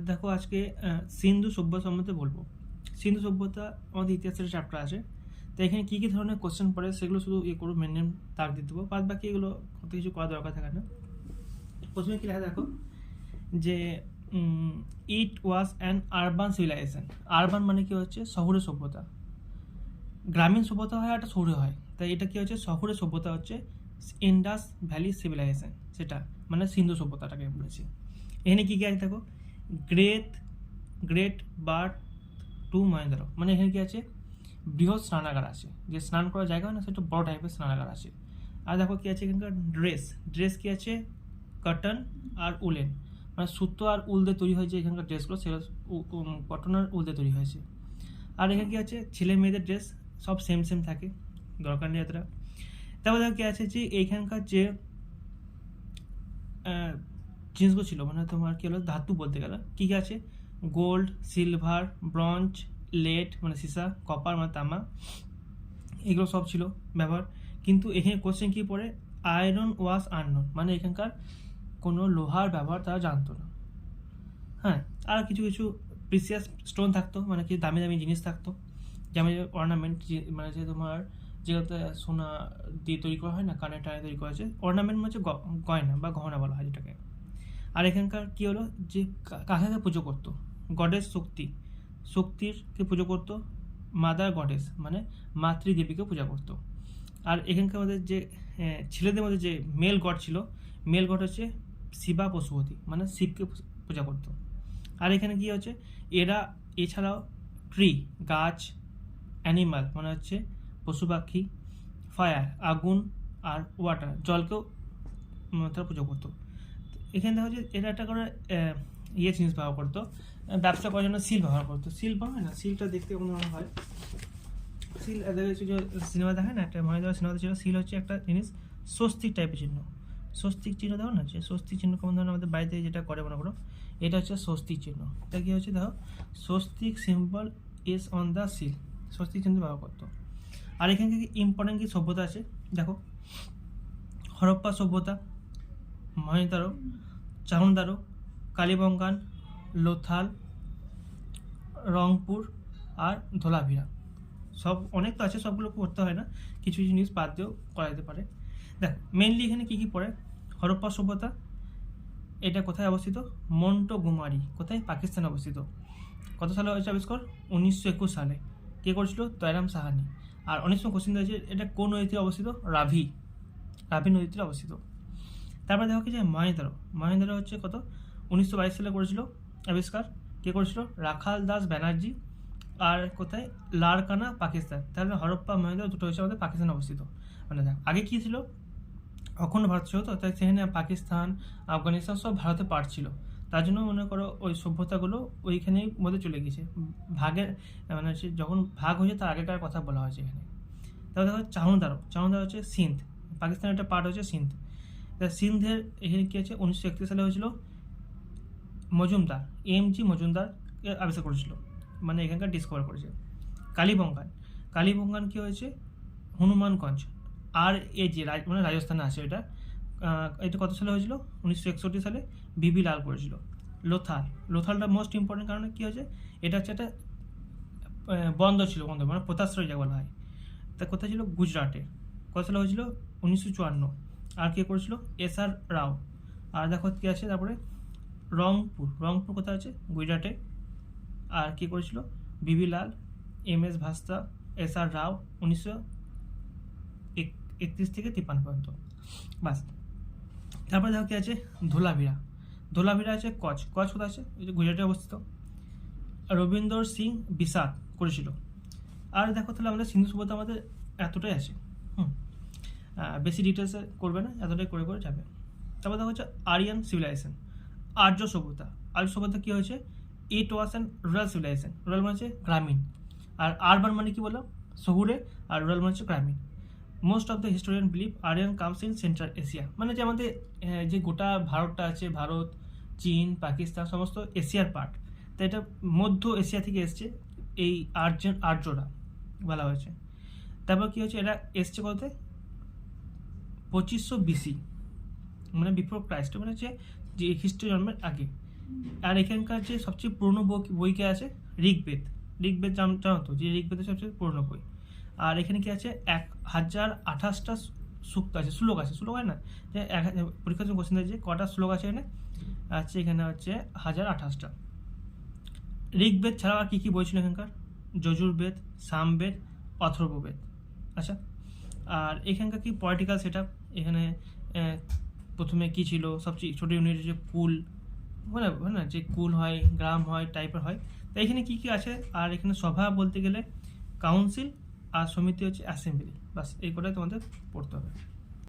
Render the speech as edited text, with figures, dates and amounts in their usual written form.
দেখো আজকে সিন্ধু সভ্যতা সম্বন্ধে বলবো। সিন্ধু সভ্যতা আমাদের ইতিহাসের চ্যাপ্টার আছে, তো এখানে কী কী ধরনের কোশ্চেন পড়ে সেগুলো শুধু করো, মেন নেম দাগ দিয়ে দেবো, বাদ বাকি এগুলো কত কিছু করা দরকার থাকে না। প্রথমে কি লেখা দেখো যে it was an urban civilization. Urban মানে কি হচ্ছে শহুরে সভ্যতা, গ্রামীণ সভ্যতা হয় একটা শহুরে হয়, তাই এটা কি হচ্ছে শহুরে সভ্যতা হচ্ছে ইন্ডাস ভ্যালি সিভিলাইজেশন, সেটা মানে সিন্ধু সভ্যতাটাকে বলেছি। এখানে কী কী আছে দেখো, great great birth two Mahendra, মানে এখানে কি আছে বৃহৎ স্নানাগার আছে, যে স্নান করার জায়গা হয় না সেটা বড় টাইপের স্নানাগার আছে। আর দেখো কি আছে এখানকার ড্রেস কি আছে কটন আর উলেন, মানে সুতো আর উল দিয়ে তৈরি হয়েছে এখানকার ড্রেসগুলো, সেগুলো কটন আর উল দিয়ে তৈরি হয়েছে। আর এখানে কি আছে ছেলে মেয়েদের ড্রেস সব সেম সেম থাকে, দরকার নেই এতটা। তারপর দেখো কি আছে যে এইখানকার যে জিনিসগুলো ছিল, মানে তোমার কী হলো ধাতু বলতে গেলে কী কী আছে, গোল্ড, সিলভার, ব্রঞ্জ, লেড মানে সীসা, কপার মানে তামা, এগুলো সব ছিল ব্যবহার। কিন্তু এখানে কোশ্চেন কী পড়ে, আয়রন ওয়াজ আননোন, মানে এখানকার কোনো লোহার ব্যবহার তারা জানতো না। হ্যাঁ, আর কিছু কিছু প্রিসিয়াস স্টোন থাকতো, মানে কি দামি দামি জিনিস থাকতো, যেমন অর্নামেন্ট, মানে যে তোমার যেগুলোতে সোনা দিয়ে তৈরি করা হয় না, কানে টানে তৈরি করা হয়েছে, অর্নামেন্ট মানে হচ্ছে গয়না বা গহনা বলা হয় যেটাকে। আর এখানকার কী হলো যে কাকে পুজো করতো, গডেস শক্তিরকে পুজো করতো, মাদার গডেস মানে মাতৃদেবীকে পূজা করতো। আর এখানকার মধ্যে যে ছেলেদের মধ্যে যে মেল গড ছিল, মেল গড হচ্ছে শিবা পশুপতি, মানে শিবকে পূজা করতো। আর এখানে কি হচ্ছে এরা এছাড়াও ট্রি গাছ, অ্যানিমাল মানে হচ্ছে পশু পাখি, ফায়ার আগুন, আর ওয়াটার জলকেও তারা পুজো করতো। এখানে দেখা যাচ্ছে এরা একটা করে জিনিস ব্যবহার করতো, ব্যবসা করার জন্য সিল ব্যবহার করতো। সিল পাওয়া হয় না, সিলটা দেখতে কোনো হয়, সিল দেখেছি যে সিনেমা দেখায় না, একটা মহেন্দ্র সিনেমাতে ছিল, সিল হচ্ছে একটা জিনিস স্বস্তিক টাইপের চিহ্ন, স্বস্তিক চিহ্ন দেখো না, যে স্বস্তিক চিহ্ন কেমন ধরনের আমাদের বাড়িতে যেটা করে মনে করো, এটা হচ্ছে স্বস্তিক চিহ্ন। এটা কি হচ্ছে দেখো, swastik symbol is on the seal, স্বস্তিক চিহ্ন ব্যবহার করতো। আর এখানে কি ইম্পর্টেন্ট কি সভ্যতা আছে দেখো, হরপ্পা সভ্যতা, মহেন্দ্র, চাহুন্দারো, কালীবঙ্গান, লোথাল, রংপুর আর ধোলাভিরা, সব অনেক তো আছে, সবগুলো করতে হয় না, কিছু জিনিস বাদ দিয়েও করা যেতে পারে। দেখ মেনলি এখানে কী কী পড়ে, হরপ্পা সভ্যতা এটা কোথায় অবস্থিত, মন্টোগোমারি, কোথায় পাকিস্তানে অবস্থিত। কত সালে হয়েছে আবিষ্কার, 1921 সালে। কে করেছিল, তয়রাম সাহানি। আর অনেক সময় কোশ্চেন দিয়েছে এটা কোন নদীতে অবস্থিত, রাভি নদীতে অবস্থিত। তারপরে দেখো কি যে মহেন্দ্র হচ্ছে কত 1922 সালে করেছিল আবিষ্কার। কে করেছিল, রাখাল দাস ব্যানার্জি। আর কোথায়, লারকানা পাকিস্তান। তাহলে হরপ্পা মহেন্দ্র দুটো হচ্ছে আমাদের পাকিস্তানে অবস্থিত। মানে দেখ আগে কী ছিল, অখণ্ড ভারত ছিল, তো তাই সেখানে পাকিস্তান আফগানিস্তান সব ভারতে পার্ট ছিল, তার জন্য মনে করো ওই সভ্যতাগুলো ওইখানেই মধ্যে চলে গেছে, ভাগের মানে হচ্ছে যখন ভাগ হয়েছে তার আগেকার কথা বলা হয়েছে এখানে। তারপর দেখো চাহুন্দারো হচ্ছে সিন্ধ, পাকিস্তানের একটা পার্ট হচ্ছে সিন্ধ। সিন্ধের এখানে কী আছে, 1931 সালে হয়েছিল, মজুমদার এম.জি. মজুমদার আবিষ্কার করেছিল, মানে এখানকার ডিসকভার করেছে। কালীবঙ্গান কী হয়েছে, হনুমানগঞ্জ, আর এ যে মানে রাজস্থানে আছে এটা। এটা কত সালে হয়েছিল, 1961 সালে বিবি লাল করেছিল। লোথালটা মোস্ট ইম্পর্টেন্ট, কারণে কী হয়েছে, এটা হচ্ছে একটা বন্দর ছিল, মানে পোতাশ্রয় যা বলা হয়। তা কোথায় ছিল, গুজরাটে। কত সালে হয়েছিল, 1954। আর কে করেছিল, এস.আর. রাও। আর দেখো কী আছে তারপরে, রংপুর কোথায় আছে, গুজরাটে। আর কে করেছিল, বিবি লাল, এম.এস. ভাস্তা, এস.আর. রাও, 1931 থেকে 53 পর্যন্ত, বাস। তারপরে দেখো কি আছে, ধোলাভিরা আছে, কচ কোথায় আছে, এই যে গুজরাটে অবস্থিত। রবীন্দ্র সিং বিসাত করেছিল। আর দেখো তাহলে আমাদের সিন্ধু সভ্যতা আমাদের এতটাই আছে, বেশি ডিটেলসে করবে না, এতটাই করে করে যাবে। তারপর দেখো হচ্ছে আরিয়ান সিভিলাইজেশন, আর্য সভ্যতা কী হয়েছে, it was an rural civilization. Rural মানে হচ্ছে গ্রামীণ, আর আরবান মানে কি বললাম শহুরে, আর রুরাল মানে হচ্ছে গ্রামীণ। Most of the historian believe Aryan comes in central Asia, মানে যে আমাদের যে গোটা ভারতটা আছে, ভারত, চীন, পাকিস্তান সমস্ত এশিয়ার পার্ট, তো এটা মধ্য এশিয়া থেকে এসছে এই আর্যরা বলা হয়েছে। তারপর কী হচ্ছে, এরা এসছে বলতে 2500 BC, মানে বিফোর ক্রাইস্ট, মানে হচ্ছে যে খ্রিস্ট জন্মের আগে। আর এখানকার যে সবচেয়ে পুরনো বই কে আছে? ঋগ্বেদ। ঋগ্বেদ জানো তো, যে ঋগ্বেদের সবচেয়ে পুরনো বই। আর এখানে কি আছে? 1028টা সূক্ত আছে, শ্লোক আছে, শ্লোক হয় না যে পরীক্ষার জন্য কোশ্চেন দিয়েছে কটা শ্লোক আছে এখানে? আছে এখানে হচ্ছে 1028টা। ঋগ্বেদ ছাড়াও আর কী কী বই ছিল এখানকার? যজুর্বেদ, সামবেদ, অথর্ববেদ। আচ্ছা, আর এখানকার কি পলিটিক্যাল সেট আপ? এখানে প্রথমে কি ছিল? সবচেয়ে ছোটো ইউনিট যে কুল, মানে না যে কুল হয়, গ্রাম হয়, টাইপের হয়। তো এখানে কি কি আছে? আর এখানে সভা বলতে গেলে কাউন্সিল, আর সমিতি হচ্ছে অ্যাসেম্বলি। বাস এই কটাই তোমাদের পড়তে হবে।